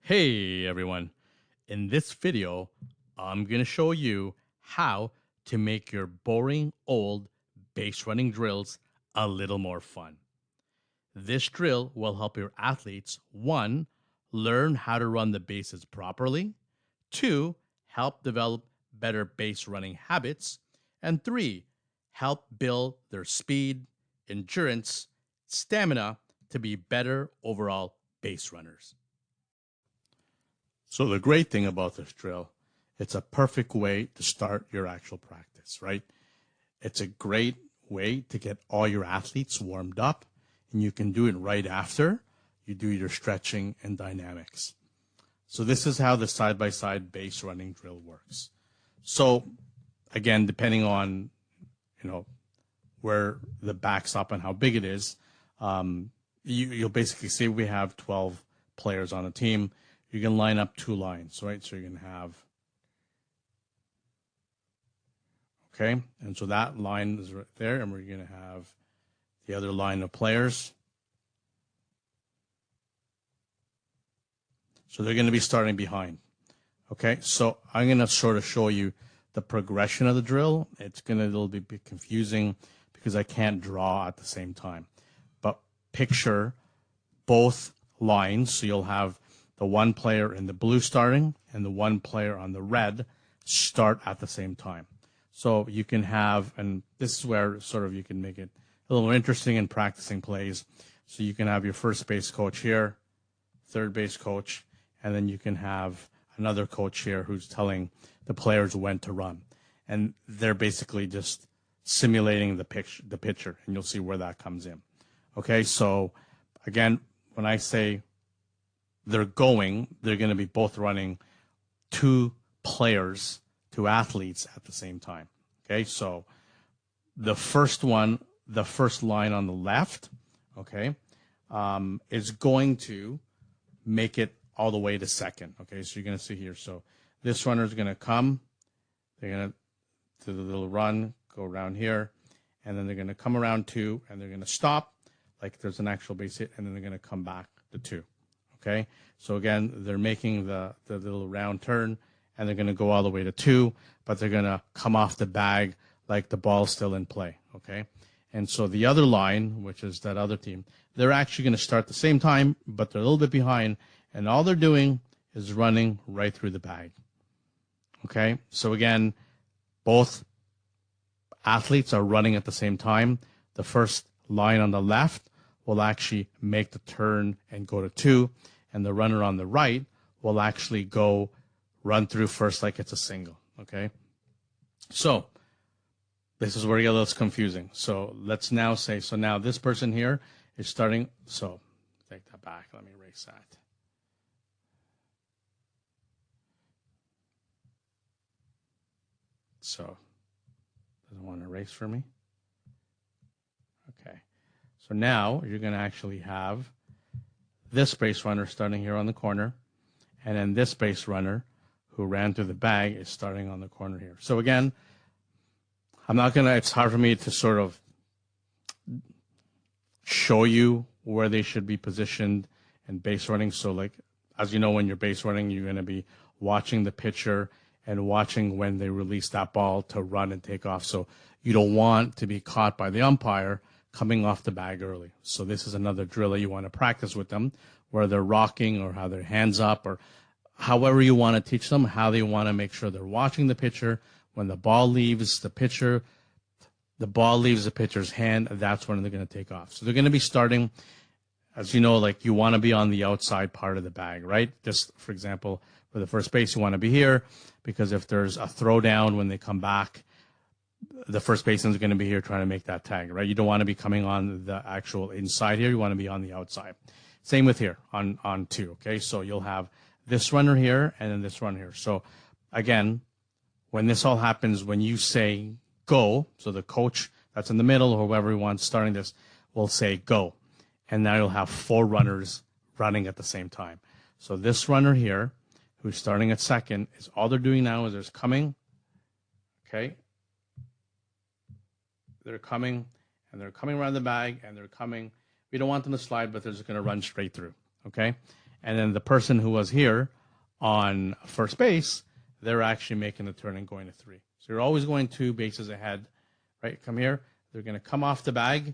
Hey everyone, in this video, I'm going to show you how to make your boring old base running drills a little more fun. This drill will help your athletes, one, learn how to run the bases properly, two, help develop better base running habits, and three, help build their speed, endurance, stamina to be better overall base runners. So the great thing about this drill, it's a perfect way to start your actual practice, right? It's a great way to get all your athletes warmed up, and you can do it right after you do your stretching and dynamics. So this is how the side-by-side base running drill works. So again, depending on, where the backstop and how big it is, you'll basically see we have 12 players on a team. You can line up two lines, right? So you're going to have, okay, and so that line is right there, and we're going to have the other line of players. So they're going to be starting behind, okay? So I'm going to sort of show you the progression of the drill. It's going to a little bit confusing because I can't draw at the same time. But picture both lines, so you'll have the one player in the blue starting and the one player on the red start at the same time. So you can have, and this is where sort of you can make it a little more interesting in practicing plays. So you can have your first base coach here, third base coach, and then you can have another coach here who's telling the players when to run. And they're basically just simulating the pitcher, and you'll see where that comes in. Okay, so again, when I say they're going to be both running two athletes at the same time. Okay, so the first line on the left, okay, is going to make it all the way to second. Okay, so you're going to see here. So this runner is going to come. They're going to do the little run, go around here, and then they're going to come around two, and they're going to stop like there's an actual base hit, and then they're going to come back to two. Okay, so again, they're making the little round turn, and they're going to go all the way to two, but they're going to come off the bag like the ball's still in play. Okay, and so the other line, which is that other team, they're actually going to start the same time, but they're a little bit behind, and all they're doing is running right through the bag. Okay, so again, both athletes are running at the same time. The first line on the left will actually make the turn and go to two, and the runner on the right will actually go run through first like it's a single, okay? So this is where it gets confusing. So let's now say, so now this person here is starting, so take that back, let me erase that. So, doesn't want to erase for me? Okay. So now you're going to actually have this base runner starting here on the corner, and then this base runner who ran through the bag is starting on the corner here. So again, it's hard for me to sort of show you where they should be positioned in base running. So like, as you know, when you're base running, you're going to be watching the pitcher and watching when they release that ball to run and take off. So you don't want to be caught by the umpire coming off the bag early. So this is another drill that you want to practice with them, where they're rocking or how their hands up, or however you want to teach them, how they want to make sure they're watching the pitcher. When the ball leaves the pitcher, the ball leaves the pitcher's hand, that's when they're going to take off. So they're going to be starting, as you know, like you want to be on the outside part of the bag, right? Just for example, for the first base, you want to be here, because if there's a throw down when they come back, the first baseman is going to be here trying to make that tag, right? You don't want to be coming on the actual inside here. You want to be on the outside. Same with here on two, okay? So you'll have this runner here and then this runner here. So again, when this all happens, when you say go, so the coach that's in the middle or whoever wants starting this will say go. And now you'll have four runners running at the same time. So this runner here, who's starting at second, is all they're doing now is there's coming, okay? They're coming, and they're coming around the bag, and they're coming. We don't want them to slide, but they're just going to run straight through, okay? And then the person who was here on first base, they're actually making the turn and going to 3. So you're always going 2 bases ahead, right? Come here. They're going to come off the bag.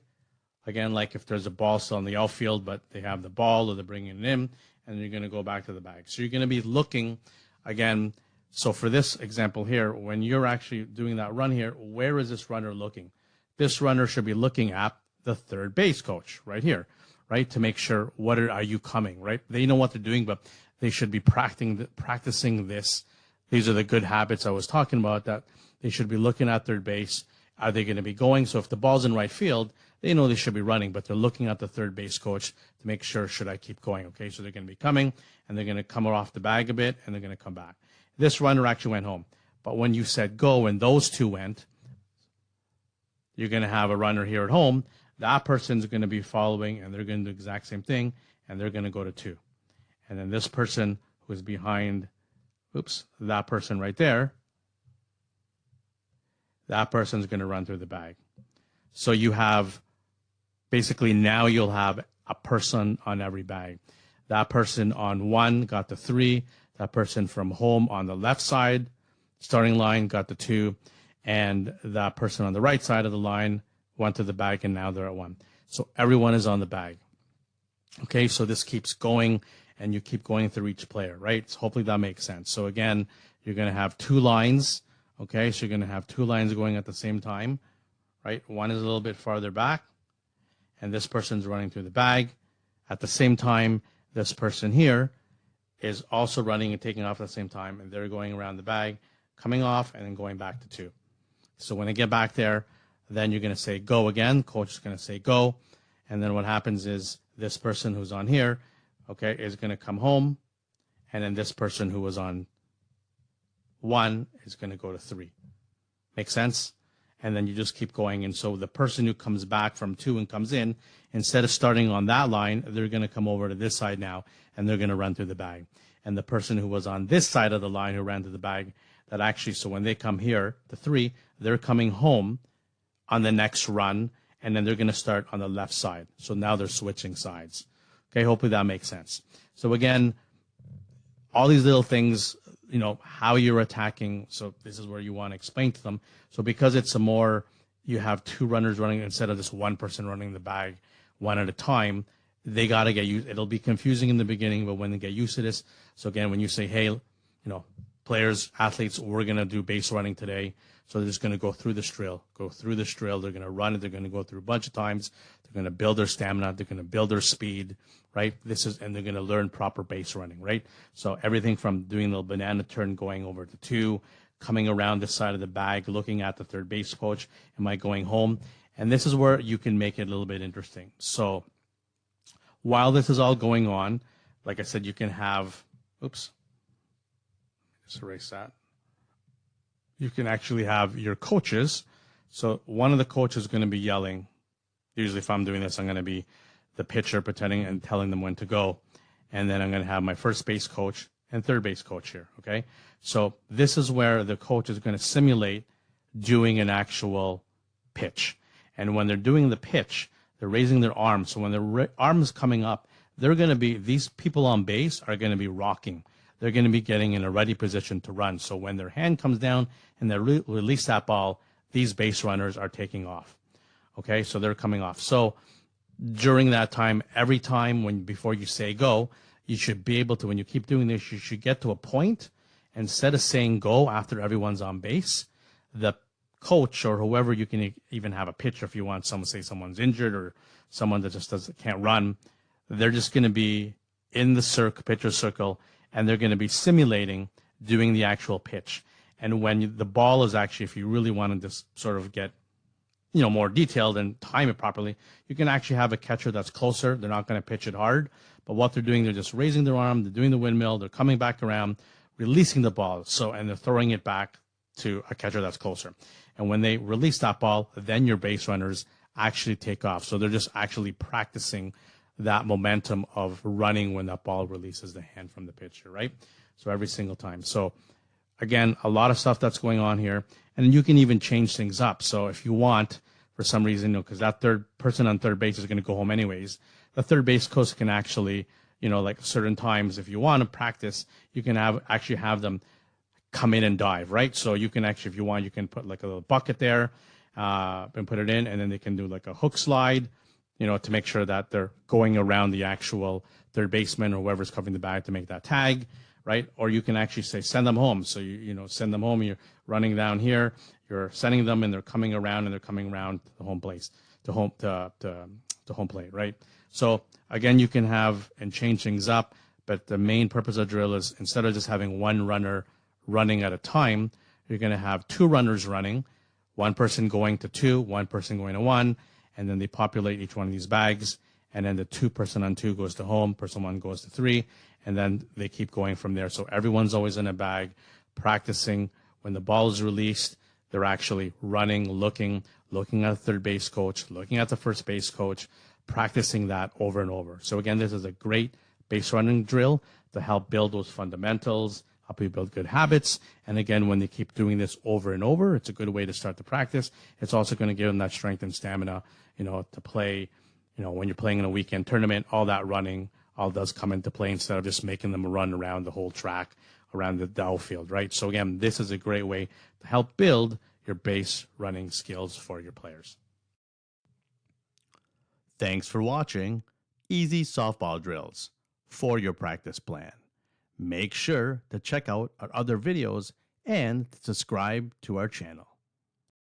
Again, like if there's a ball still in the outfield, but they have the ball or they're bringing it in, and you're going to go back to the bag. So you're going to be looking, again, so for this example here, when you're actually doing that run here, where is this runner looking? This runner should be looking at the third base coach right here, right? To make sure, are you coming, right? They know what they're doing, but they should be practicing this. These are the good habits I was talking about, that they should be looking at third base. Are they going to be going? So if the ball's in right field, they know they should be running, but they're looking at the third base coach to make sure, should I keep going? Okay, so they're going to be coming, and they're going to come off the bag a bit, and they're going to come back. This runner actually went home. But when you said go and those 2 went, you're going to have a runner here at home. That person's going to be following, and they're going to do the exact same thing, and they're going to go to 2. And then this person who is behind, that person right there, that person's going to run through the bag. So you have, basically now you'll have a person on every bag. That person on 1 got the 3. That person from home on the left side, starting line, got the 2. And that person on the right side of the line went to the bag, and now they're at 1. So everyone is on the bag. Okay, so this keeps going, and you keep going through each player, right? So hopefully that makes sense. So again, you're going to have 2 lines. Okay, so you're going to have 2 lines going at the same time, right? One is a little bit farther back, and this person's running through the bag. At the same time, this person here is also running and taking off at the same time, and they're going around the bag, coming off, and then going back to 2. So when they get back there, then you're going to say go again. Coach is going to say go, and then what happens is this person who's on here, okay, is going to come home, and then this person who was on 1 is going to go to 3. Make sense? And then you just keep going. And so the person who comes back from 2 and comes in, instead of starting on that line, they're going to come over to this side now, and they're going to run through the bag. And the person who was on this side of the line who ran through the bag, that actually, so when they come here, the 3, they're coming home on the next run, and then they're going to start on the left side. So now they're switching sides. Okay, hopefully that makes sense. So again, all these little things, you know, how you're attacking. So this is where you want to explain to them. So because it's a more, you have 2 runners running instead of just 1 person running the bag 1 at a time, they got to get used. It'll be confusing in the beginning, but when they get used to this. So again, when you say, hey, you know, players, athletes, we're going to do base running today. So they're just going to go through this drill, They're going to run it. They're going to go through a bunch of times. They're going to build their stamina. They're going to build their speed, right? And they're going to learn proper base running, right? So everything from doing the banana turn, going over to 2, coming around this side of the bag, looking at the third base coach, am I going home? And this is where you can make it a little bit interesting. So while this is all going on, like I said, you can have, just erase that. You can actually have your coaches. So one of the coaches is going to be yelling. Usually if I'm doing this, I'm going to be the pitcher pretending and telling them when to go. And then I'm going to have my first base coach and third base coach here, okay? So this is where the coach is going to simulate doing an actual pitch. And when they're doing the pitch, they're raising their arms. So when their arms coming up, they're going to be, these people on base are going to be rocking. They're going to be getting in a ready position to run. So when their hand comes down and they release that ball, these base runners are taking off. Okay, so they're coming off. So during that time, every time before you say go, you should be able to, when you keep doing this, you should get to a point, instead of saying go after everyone's on base, the coach or whoever, you can even have a pitcher if you want, someone's injured or someone that just can't run, they're just going to be in the pitcher circle, and they're going to be simulating doing the actual pitch. And when the ball is actually, if you really want to just sort of get, you know, more detailed and time it properly, you can actually have a catcher that's closer. They're not going to pitch it hard, but what they're doing, they're just raising their arm, they're doing the windmill, they're coming back around, releasing the ball. So, and they're throwing it back to a catcher that's closer. And when they release that ball, then your base runners actually take off. So they're just actually practicing that momentum of running when that ball releases the hand from the pitcher, right? So every single time. So again, a lot of stuff that's going on here, and you can even change things up. So if you want, for some reason, because that third person on third base is going to go home anyways, the third base coach can actually like certain times, if you want to practice, you can actually have them come in and dive, right? So you can actually, if you want, you can put like a little bucket there and put it in, and then they can do like a hook slide, to make sure that they're going around the actual third baseman or whoever's covering the bag to make that tag, right? Or you can actually say, send them home. So send them home. You're running down here, you're sending them, and they're coming around, to the home place, to home plate, right? So again, you can have and change things up, but the main purpose of drill is, instead of just having one runner running at a time, you're going to have two runners running, one person going to two, one person going to one, and then they populate each one of these bags, and then the person on two goes to home, person one goes to three, and then they keep going from there. So everyone's always in a bag practicing. When the ball is released, they're actually running, looking at the third base coach, looking at the first base coach, practicing that over and over. So again, this is a great base running drill to help build those fundamentals, help you build good habits. And again, when they keep doing this over and over, it's a good way to start the practice. It's also going to give them that strength and stamina, to play, when you're playing in a weekend tournament, all that running all does come into play, instead of just making them run around the whole track, around the outfield, right? So again, this is a great way to help build your base running skills for your players. Thanks for watching Easy Softball Drills for your practice plan. Make sure to check out our other videos and subscribe to our channel.